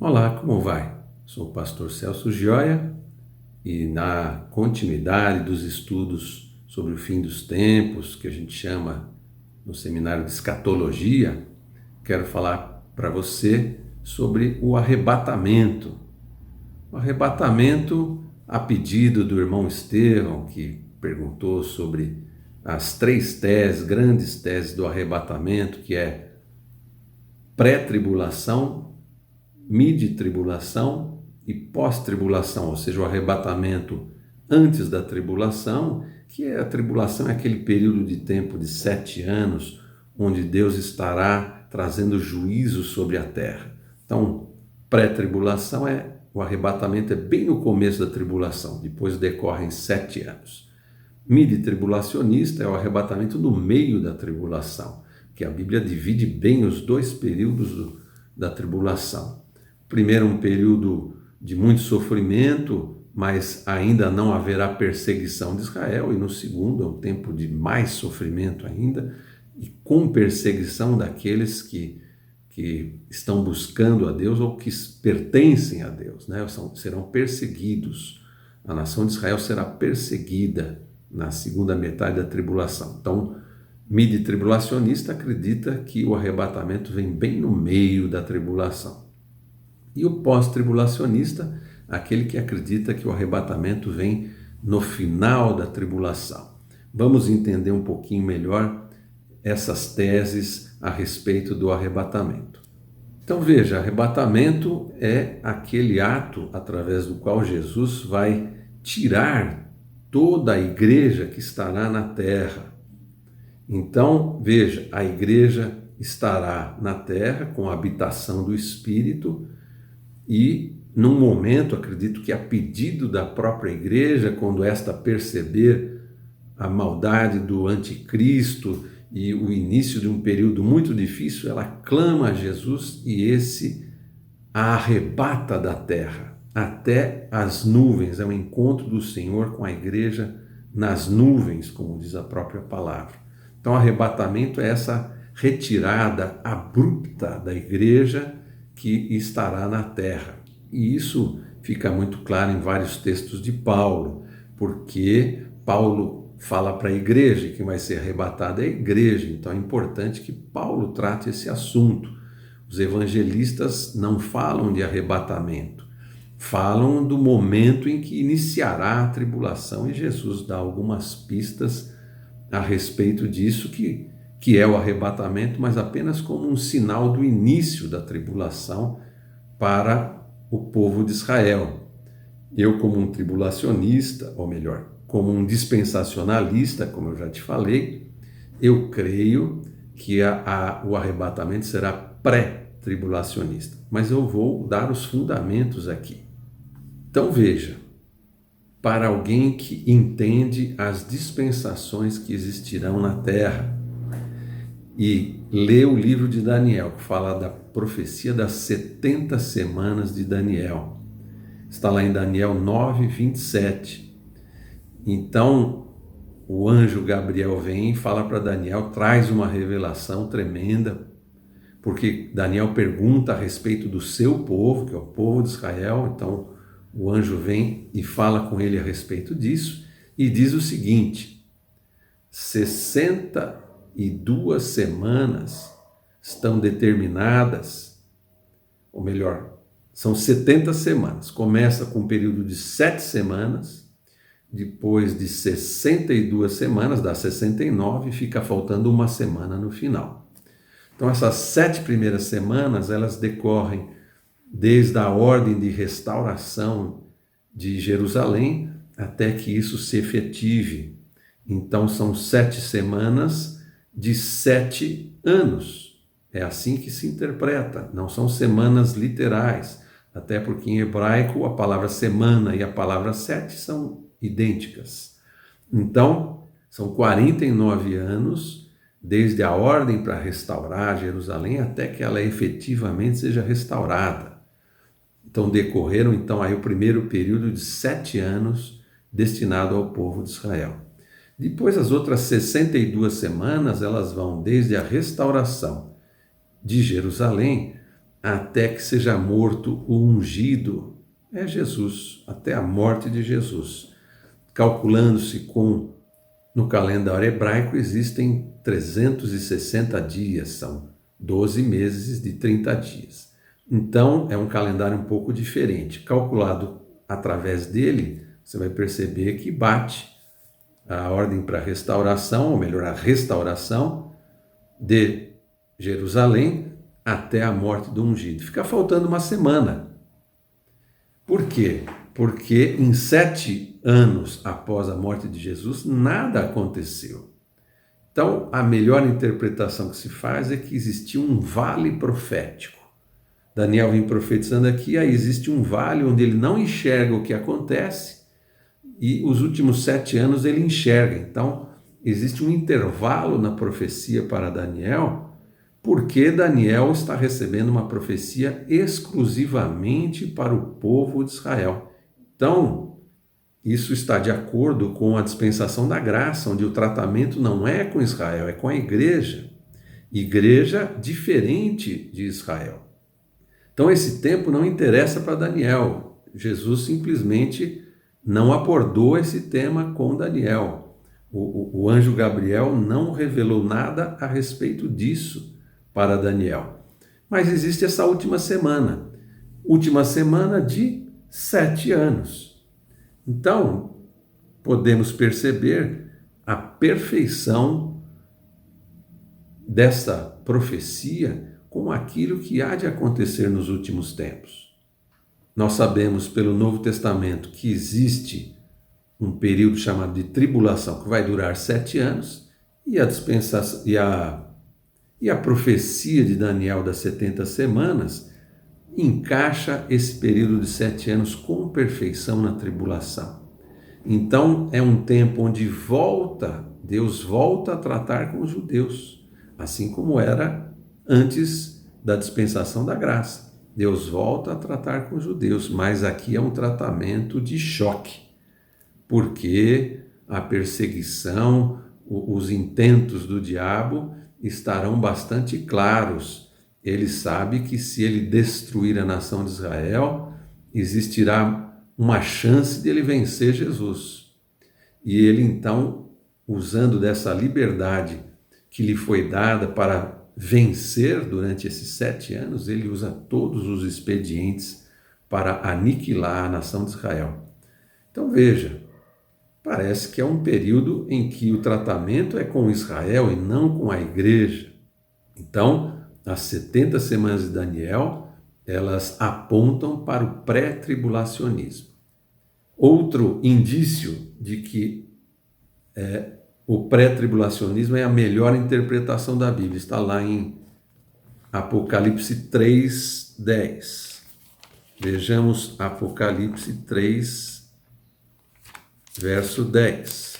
Olá, como vai? Sou o pastor Celso Gioia e na continuidade dos estudos sobre o fim dos tempos, que a gente chama no seminário de escatologia, quero falar para você sobre o arrebatamento. O arrebatamento, a pedido do irmão Estevão, que perguntou sobre as três teses, grandes teses do arrebatamento, que é pré-tribulação, mid-tribulação e pós-tribulação, ou seja, o arrebatamento antes da tribulação, que é a tribulação, é aquele período de tempo de 7 anos, onde Deus estará trazendo juízo sobre a terra. Então, pré-tribulação o arrebatamento é bem no começo da tribulação, depois decorrem 7 anos. Mid-tribulacionista é o arrebatamento no meio da tribulação, que a Bíblia divide bem os dois períodos da tribulação. Primeiro, um período de muito sofrimento, mas ainda não haverá perseguição de Israel, e no segundo é um tempo de mais sofrimento ainda, e com perseguição daqueles que estão buscando a Deus ou que pertencem a Deus, né? Serão perseguidos. A nação de Israel será perseguida na segunda metade da tribulação. Então, mid-tribulacionista acredita que o arrebatamento vem bem no meio da tribulação. E o pós-tribulacionista, aquele que acredita que o arrebatamento vem no final da tribulação. Vamos entender um pouquinho melhor essas teses a respeito do arrebatamento. Então veja, arrebatamento é aquele ato através do qual Jesus vai tirar toda a igreja que estará na terra. Então veja, a igreja estará na terra com a habitação do Espírito e num momento, acredito que a pedido da própria igreja, quando esta perceber a maldade do anticristo e o início de um período muito difícil, ela clama a Jesus e esse a arrebata da terra até as nuvens. É o encontro do Senhor com a igreja nas nuvens, como diz a própria palavra. Então, arrebatamento é essa retirada abrupta da igreja que estará na terra. E isso fica muito claro em vários textos de Paulo, porque Paulo fala para a igreja, que vai ser arrebatada é a igreja, então é importante que Paulo trate esse assunto. Os evangelistas não falam de arrebatamento, falam do momento em que iniciará a tribulação, e Jesus dá algumas pistas a respeito disso, que é o arrebatamento, mas apenas como um sinal do início da tribulação para o povo de Israel. Eu, como um tribulacionista, ou melhor, como um dispensacionalista, como eu já te falei, eu creio que o arrebatamento será pré-tribulacionista. Mas eu vou dar os fundamentos aqui. Então veja, para alguém que entende as dispensações que existirão na terra e lê o livro de Daniel, que fala da profecia das 70 semanas de Daniel, está lá em Daniel 9, 27. Então, o anjo Gabriel vem e fala para Daniel, traz uma revelação tremenda, porque Daniel pergunta a respeito do seu povo, que é o povo de Israel. Então, o anjo vem e fala com ele a respeito disso e diz o seguinte: 62 semanas estão determinadas, ou melhor, são 70 semanas. Começa com um período de 7 semanas, depois de 62 semanas, dá 69, fica faltando uma semana no final. Então essas 7 primeiras semanas, elas decorrem desde a ordem de restauração de Jerusalém até que isso se efetive. Então são 7 semanas de 7 anos. É assim que se interpreta, não são semanas literais, até porque em hebraico a palavra semana e a palavra 7 são idênticas. Então, são 49 anos, desde a ordem para restaurar Jerusalém até que ela efetivamente seja restaurada. Então, decorreram aí o primeiro período de 7 anos destinado ao povo de Israel. Depois, as outras 62 semanas, elas vão desde a restauração de Jerusalém até que seja morto o ungido. É Jesus, até a morte de Jesus. Calculando-se no calendário hebraico, existem 360 dias, são 12 meses de 30 dias. Então, é um calendário um pouco diferente. Calculado através dele, você vai perceber que bate a ordem para a restauração, ou melhor, a restauração de Jerusalém até a morte do ungido. Fica faltando uma semana. Por quê? Porque em 7 anos após a morte de Jesus, nada aconteceu. Então, a melhor interpretação que se faz é que existia um vale profético. Daniel vem profetizando aqui, aí existe um vale onde ele não enxerga o que acontece e os últimos 7 anos ele enxerga. Então, existe um intervalo na profecia para Daniel, porque Daniel está recebendo uma profecia exclusivamente para o povo de Israel. Então, isso está de acordo com a dispensação da graça, onde o tratamento não é com Israel, é com a igreja. Igreja diferente de Israel. Então, esse tempo não interessa para Daniel. Jesus simplesmente não abordou esse tema com Daniel. O anjo Gabriel não revelou nada a respeito disso para Daniel. Mas existe essa última semana de 7 anos. Então, podemos perceber a perfeição dessa profecia com aquilo que há de acontecer nos últimos tempos. Nós sabemos pelo Novo Testamento que existe um período chamado de tribulação que vai durar 7 anos e a dispensação e a profecia de Daniel das 70 semanas encaixa esse período de 7 anos com perfeição na tribulação. Então é um tempo onde Deus volta a tratar com os judeus, assim como era antes da dispensação da graça. Deus volta a tratar com os judeus, mas aqui é um tratamento de choque, porque a perseguição, os intentos do diabo estarão bastante claros. Ele sabe que se ele destruir a nação de Israel, existirá uma chance de ele vencer Jesus. E ele então, usando dessa liberdade que lhe foi dada para vencer durante esses 7 anos, ele usa todos os expedientes para aniquilar a nação de Israel. Então veja, parece que é um período em que o tratamento é com Israel e não com a igreja. Então, as 70 semanas de Daniel, elas apontam para o pré-tribulacionismo. Outro indício de que o pré-tribulacionismo é a melhor interpretação da Bíblia. Está lá em Apocalipse 3:10. Vejamos Apocalipse 3, verso 10.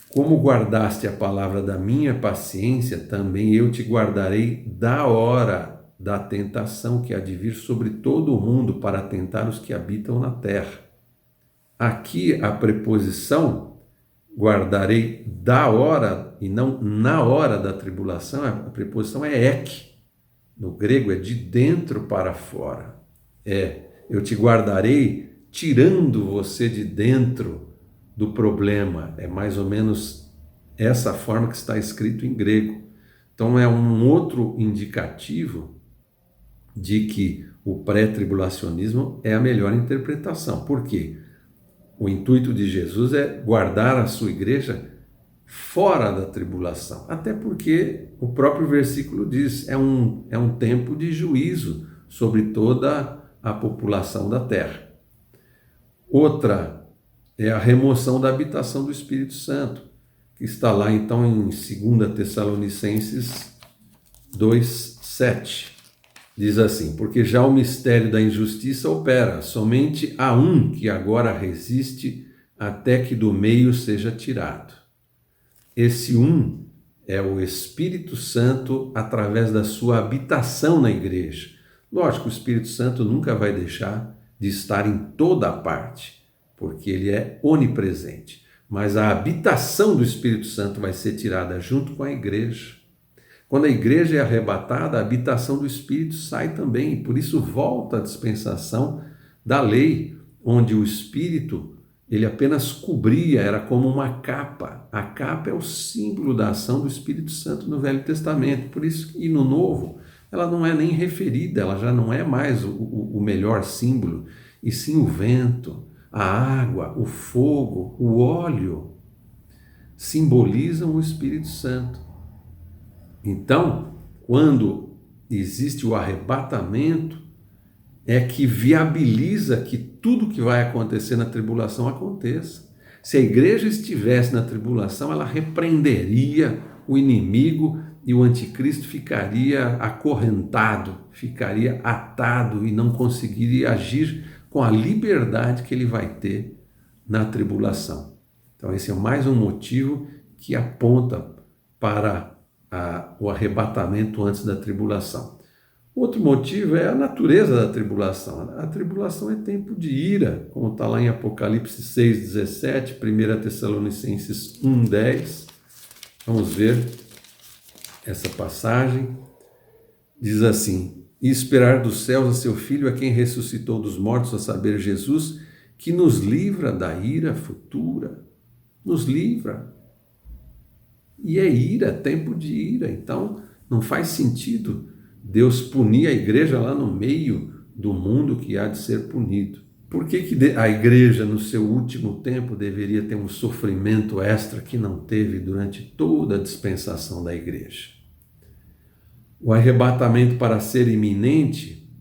Como guardaste a palavra da minha paciência, também eu te guardarei da hora da tentação que há de vir sobre todo o mundo para tentar os que habitam na terra. Aqui a preposição guardarei da hora e não na hora da tribulação, a preposição é ek. No grego é de dentro para fora. Eu te guardarei tirando você de dentro do problema. É mais ou menos essa forma que está escrito em grego. Então é um outro indicativo de que o pré-tribulacionismo é a melhor interpretação. Por quê? O intuito de Jesus é guardar a sua igreja fora da tribulação. Até porque o próprio versículo diz, é um tempo de juízo sobre toda a população da terra. Outra é a remoção da habitação do Espírito Santo, que está lá então em 2 Tessalonicenses 2:7. Diz assim, porque já o mistério da injustiça opera, somente há um que agora resiste até que do meio seja tirado. Esse um é o Espírito Santo através da sua habitação na igreja. Lógico, o Espírito Santo nunca vai deixar de estar em toda a parte, porque ele é onipresente. Mas a habitação do Espírito Santo vai ser tirada junto com a igreja. Quando a igreja é arrebatada, a habitação do Espírito sai também, e por isso volta a dispensação da lei, onde o Espírito ele apenas cobria, era como uma capa. A capa é o símbolo da ação do Espírito Santo no Velho Testamento, por isso que no Novo ela não é nem referida, ela já não é mais o melhor símbolo, e sim o vento, a água, o fogo, o óleo, simbolizam o Espírito Santo. Então, quando existe o arrebatamento, é que viabiliza que tudo que vai acontecer na tribulação aconteça. Se a igreja estivesse na tribulação, ela repreenderia o inimigo e o anticristo ficaria acorrentado, ficaria atado e não conseguiria agir com a liberdade que ele vai ter na tribulação. Então esse é mais um motivo que aponta para o arrebatamento antes da tribulação. Outro motivo é a natureza da tribulação. A tribulação é tempo de ira, como está lá em Apocalipse 6,17, 1 Tessalonicenses 1,10. Vamos ver essa passagem. Diz assim: e esperar dos céus a seu Filho, a quem ressuscitou dos mortos, a saber, Jesus, que nos livra da ira futura. Nos livra. E é ira, tempo de ira. Então, não faz sentido Deus punir a igreja lá no meio do mundo que há de ser punido. Por que a igreja, no seu último tempo, deveria ter um sofrimento extra que não teve durante toda a dispensação da igreja? O arrebatamento, para ser iminente,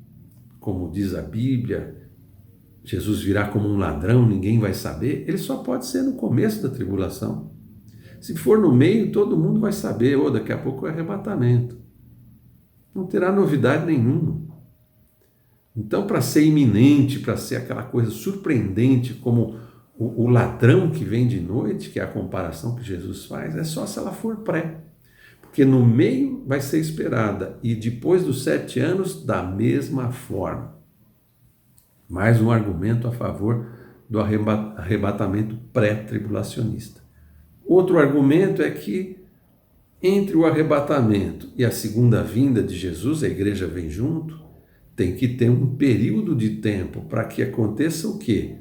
como diz a Bíblia, Jesus virá como um ladrão, ninguém vai saber, ele só pode ser no começo da tribulação. Se for no meio, todo mundo vai saber, daqui a pouco é arrebatamento. Não terá novidade nenhuma. Então, para ser iminente, para ser aquela coisa surpreendente, como o ladrão que vem de noite, que é a comparação que Jesus faz, é só se ela for pré. Porque no meio vai ser esperada, e depois dos 7 anos, da mesma forma. Mais um argumento a favor do arrebatamento pré-tribulacionista. Outro argumento é que entre o arrebatamento e a segunda vinda de Jesus, a igreja vem junto, tem que ter um período de tempo para que aconteça o quê?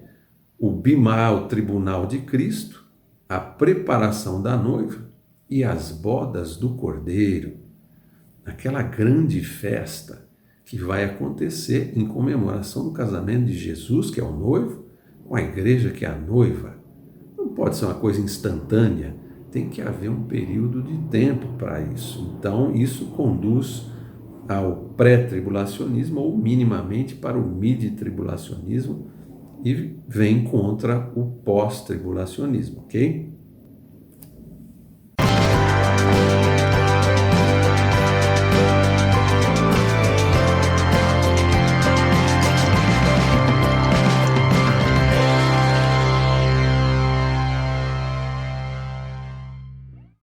O bimá, o tribunal de Cristo, a preparação da noiva e as bodas do Cordeiro. Aquela grande festa que vai acontecer em comemoração do casamento de Jesus, que é o noivo, com a igreja, que é a noiva. Não pode ser uma coisa instantânea, tem que haver um período de tempo para isso. Então, isso conduz ao pré-tribulacionismo ou minimamente para o mid-tribulacionismo e vem contra o pós-tribulacionismo, ok?